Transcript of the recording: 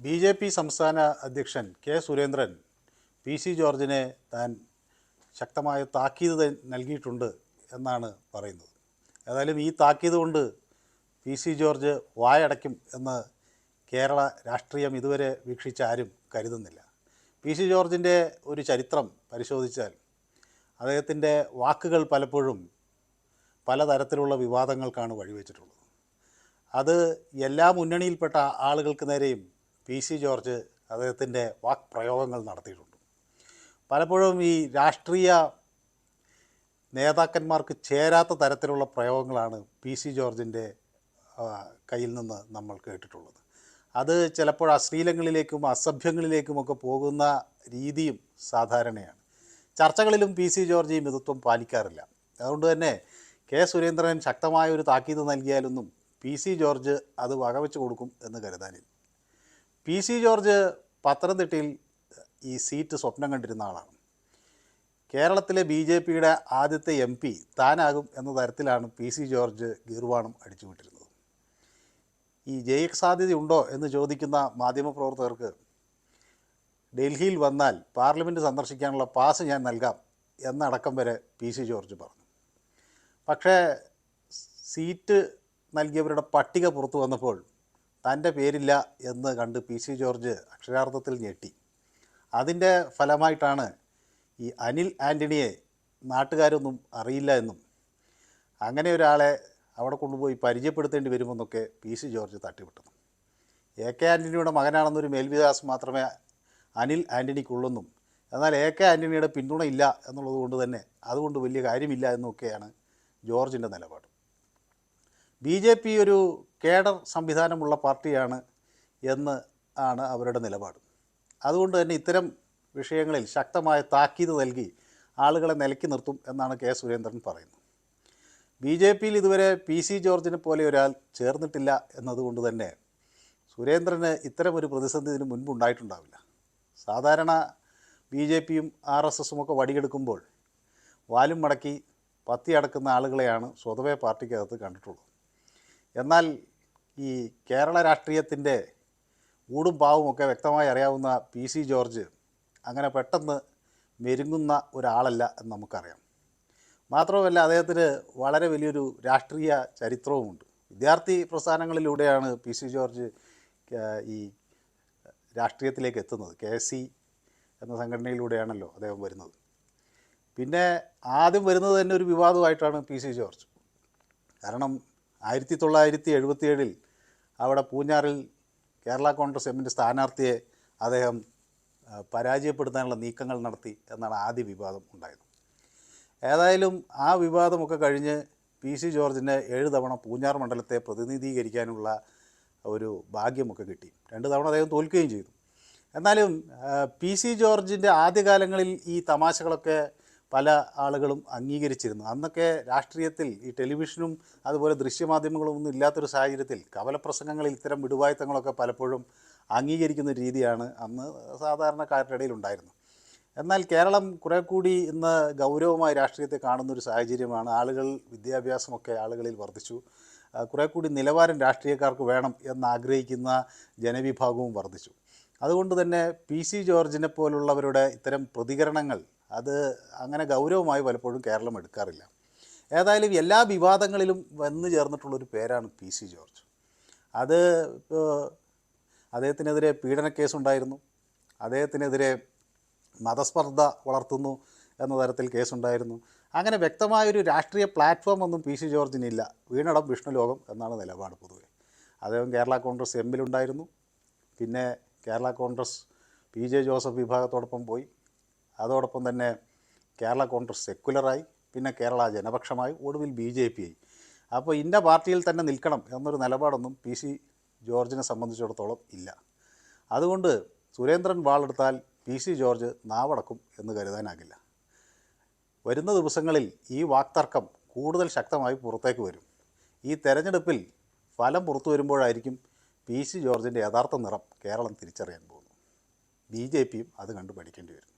BJP. സംസ്ഥാന അധ്യക്ഷൻ K. Surendran PC. ജോർജിനെ താൻ ശക്തമായ താക്കീത് നൽകിയിട്ടുണ്ട് എന്നാണ് പറയുന്നത്. ഏതായാലും ഈ താക്കീത് കൊണ്ട് പി.സി. ജോർജ് വായടയ്ക്കും എന്ന് കേരള രാഷ്ട്രീയം ഇതുവരെ വീക്ഷിച്ച ആരും കരുതുന്നില്ല. പി.സി. ജോർജിൻ്റെ ഒരു ചരിത്രം പരിശോധിച്ചാൽ അദ്ദേഹത്തിൻ്റെ വാക്കുകൾ പലപ്പോഴും പലതരത്തിലുള്ള വിവാദങ്ങൾക്കാണ് വഴിവെച്ചിട്ടുള്ളത്. അത് എല്ലാ മുന്നണിയിൽപ്പെട്ട ആളുകൾക്ക് നേരെയും പി.സി. ജോർജ് അദ്ദേഹത്തിൻ്റെ വാക്പ്രയോഗങ്ങൾ നടത്തിയിട്ടുണ്ട്. പലപ്പോഴും ഈ രാഷ്ട്രീയ നേതാക്കന്മാർക്ക് ചേരാത്ത തരത്തിലുള്ള പ്രയോഗങ്ങളാണ് പി.സി. ജോർജിൻ്റെ കയ്യിൽ നിന്ന് നമ്മൾ കേട്ടിട്ടുള്ളത്. അത് ചിലപ്പോൾ അശ്ലീലങ്ങളിലേക്കും അസഭ്യങ്ങളിലേക്കുമൊക്കെ പോകുന്ന രീതിയും സാധാരണയാണ്. ചർച്ചകളിലും പി.സി. ജോർജ് ഈ മിതത്വം പാലിക്കാറില്ല. അതുകൊണ്ട് തന്നെ കെ. സുരേന്ദ്രൻ ശക്തമായ ഒരു താക്കീത് നൽകിയാലൊന്നും പി.സി. ജോർജ് അത് വകവെച്ച് കൊടുക്കും എന്ന് കരുതാനില്ല. പി.സി. ജോർജ് പത്തനംതിട്ടയിൽ ഈ സീറ്റ് സ്വപ്നം കണ്ടിരുന്ന ആളാണ്. കേരളത്തിലെ ബി.ജെ.പിയുടെ ആദ്യത്തെ MP താനാകും എന്ന തരത്തിലാണ് പി.സി. ജോർജ് ഗീർവാണം അടിച്ചുവിട്ടിരുന്നത്. ഈ ജയിക്ക് സാധ്യതയുണ്ടോ എന്ന് ചോദിക്കുന്ന മാധ്യമപ്രവർത്തകർക്ക് ഡൽഹിയിൽ വന്നാൽ പാർലമെൻറ്റ് സന്ദർശിക്കാനുള്ള പാസ് ഞാൻ നൽകാം എന്നടക്കം വരെ പി.സി. ജോർജ് പറഞ്ഞു. പക്ഷേ സീറ്റ് നൽകിയവരുടെ പട്ടിക പുറത്തു വന്നപ്പോൾ തൻ്റെ പേരില്ല എന്ന് കണ്ട് പി.സി. ജോർജ് അക്ഷരാർത്ഥത്തിൽ ഞെട്ടി. അതിൻ്റെ ഫലമായിട്ടാണ് ഈ അനിൽ ആൻ്റണിയെ നാട്ടുകാരൊന്നും അറിയില്ല എന്നും അങ്ങനെ ഒരാളെ അവിടെ കൊണ്ടുപോയി പരിചയപ്പെടുത്തേണ്ടി വരുമെന്നൊക്കെ പി.സി. ജോർജ് തട്ടിവിട്ടു. എ.കെ. ആൻ്റണിയുടെ മകനാണെന്നൊരു മേൽവിലാസം മാത്രമേ അനിൽ ആൻ്റണിക്കുള്ളെന്നും എന്നാൽ എ.കെ. ആൻ്റണിയുടെ പിന്തുണ ഇല്ല എന്നുള്ളത് കൊണ്ട് തന്നെ അതുകൊണ്ട് വലിയ കാര്യമില്ല എന്നൊക്കെയാണ് ജോർജിൻ്റെ നിലപാട്. ബി.ജെ.പി. ഒരു കേഡർ സംവിധാനമുള്ള പാർട്ടിയാണ് എന്ന് ആണ് അവരുടെ നിലപാട്. അതുകൊണ്ട് തന്നെ ഇത്തരം വിഷയങ്ങളിൽ ശക്തമായ താക്കീത് നൽകി ആളുകളെ നിലയ്ക്ക് നിർത്തും എന്നാണ് കെ. സുരേന്ദ്രൻ പറയുന്നത്. ബി.ജെ.പിയിൽ ഇതുവരെ പി.സി. ജോർജിനെ പോലെ ഒരാൾ ചേർന്നിട്ടില്ല എന്നതുകൊണ്ട് തന്നെ സുരേന്ദ്രന് ഇത്തരമൊരു പ്രതിസന്ധി ഇതിന് മുൻപുണ്ടായിട്ടുണ്ടാവില്ല. സാധാരണ ബി.ജെ.പിയും RSSും ഒക്കെ വടിയെടുക്കുമ്പോൾ വാലും മടക്കി പത്തി അടക്കുന്ന ആളുകളെയാണ് സ്വതവേ പാർട്ടിക്കകത്ത് കണ്ടിട്ടുള്ളത്. എന്നാൽ ഈ കേരള രാഷ്ട്രീയത്തിൻ്റെ ഊടും പാവുമൊക്കെ വ്യക്തമായി അറിയാവുന്ന പി.സി. ജോർജ് അങ്ങനെ പെട്ടെന്ന് മെരുങ്ങുന്ന ഒരാളല്ല എന്ന് നമുക്കറിയാം. മാത്രവുമല്ല അദ്ദേഹത്തിന് വളരെ വലിയൊരു രാഷ്ട്രീയ ചരിത്രവുമുണ്ട്. വിദ്യാർത്ഥി പ്രസ്ഥാനങ്ങളിലൂടെയാണ് പി.സി. ജോർജ് ഈ രാഷ്ട്രീയത്തിലേക്ക് എത്തുന്നത്. KSC എന്ന സംഘടനയിലൂടെയാണല്ലോ അദ്ദേഹം വരുന്നത്. പിന്നെ ആദ്യം വരുന്നത് തന്നെ ഒരു വിവാദമായിട്ടാണ് പി.സി. ജോർജ്. കാരണം 1977 അവിടെ പൂഞ്ഞാറിൽ കേരള കോൺഗ്രസ് എമ്മിൻ്റെ സ്ഥാനാർത്ഥിയെ അദ്ദേഹം പരാജയപ്പെടുത്താനുള്ള നീക്കങ്ങൾ നടത്തി എന്നാണ് ആദ്യ വിവാദം ഉണ്ടായത്. ഏതായാലും ആ വിവാദമൊക്കെ കഴിഞ്ഞ് പി.സി. ജോർജിന് 7 തവണ പൂഞ്ഞാർ മണ്ഡലത്തെ പ്രതിനിധീകരിക്കാനുള്ള ഒരു ഭാഗ്യമൊക്കെ കിട്ടി. 2 തവണ അദ്ദേഹം തോൽക്കുകയും ചെയ്തു. എന്നാലും പി.സി. ജോർജിൻ്റെ ആദ്യകാലങ്ങളിൽ ഈ തമാശകളൊക്കെ പല ആളുകളും അംഗീകരിച്ചിരുന്നു. അന്നൊക്കെ രാഷ്ട്രീയത്തിൽ ഈ ടെലിവിഷനും അതുപോലെ ദൃശ്യമാധ്യമങ്ങളൊന്നും ഇല്ലാത്തൊരു സാഹചര്യത്തിൽ കവലപ്രസംഗങ്ങളിൽ ഇത്തരം വിടുവായത്തങ്ങളൊക്കെ പലപ്പോഴും അംഗീകരിക്കുന്ന രീതിയാണ് അന്ന് സാധാരണക്കാരുടെ ഇടയിൽ ഉണ്ടായിരുന്നത്. എന്നാൽ കേരളം കുറേ കൂടി ഇന്ന് ഗൗരവമായി രാഷ്ട്രീയത്തെ കാണുന്നൊരു സാഹചര്യമാണ്. ആളുകൾ വിദ്യാഭ്യാസമൊക്കെ ആളുകളിൽ വർദ്ധിച്ചു. കുറേ കൂടി നിലവാരം രാഷ്ട്രീയക്കാർക്ക് വേണം എന്നാഗ്രഹിക്കുന്ന ജനവിഭാഗവും വർദ്ധിച്ചു. അതുകൊണ്ട് തന്നെ പി.സി. ജോർജിനെ പോലുള്ളവരുടെ ഇത്തരം പ്രതികരണങ്ങൾ അത് അങ്ങനെ ഗൗരവമായി പലപ്പോഴും കേരളം എടുക്കാറില്ല. ഏതായാലും എല്ലാ വിവാദങ്ങളിലും വന്നു ചേർന്നിട്ടുള്ളൊരു പേരാണ് പി.സി. ജോർജ്. അത് അദ്ദേഹത്തിനെതിരെ പീഡന കേസുണ്ടായിരുന്നു, അദ്ദേഹത്തിനെതിരെ മതസ്പർദ്ധ വളർത്തുന്നു എന്ന തരത്തിൽ കേസുണ്ടായിരുന്നു. അങ്ങനെ വ്യക്തമായൊരു രാഷ്ട്രീയ പ്ലാറ്റ്ഫോം ഒന്നും പി.സി. ജോർജിനില്ല. വീണടം വിഷ്ണുലോകം എന്നാണ് നിലപാട് പൊതുവെ. അദ്ദേഹം കേരള കോൺഗ്രസ് എമ്മിലുണ്ടായിരുന്നു. പിന്നെ കേരള കോൺഗ്രസ് PJ ജോസഫ് വിഭാഗത്തോടൊപ്പം പോയി. അതോടൊപ്പം തന്നെ കേരള കോൺഗ്രസ് സെക്കുലറായി, പിന്നെ കേരള ജനപക്ഷമായി, ഒടുവിൽ BJP ആയി. അപ്പോൾ ഇന്ന പാർട്ടിയിൽ തന്നെ നിൽക്കണം എന്നൊരു നിലപാടൊന്നും പി.സി. ജോർജിനെ സംബന്ധിച്ചിടത്തോളം ഇല്ല. അതുകൊണ്ട് സുരേന്ദ്രൻ വാളെടുത്താൽ പി.സി. ജോർജ് നാവടക്കും എന്ന് കരുതാനാകില്ല. വരുന്ന ദിവസങ്ങളിൽ ഈ വാക്തർക്കം കൂടുതൽ ശക്തമായി പുറത്തേക്ക് വരും. ഈ തെരഞ്ഞെടുപ്പിൽ ഫലം പുറത്തു വരുമ്പോഴായിരിക്കും പി.സി. ജോർജിൻ്റെ യഥാർത്ഥ നിറം കേരളം തിരിച്ചറിയാൻ പോകുന്നു. BJPയും അത് കണ്ടു പഠിക്കേണ്ടി വരും.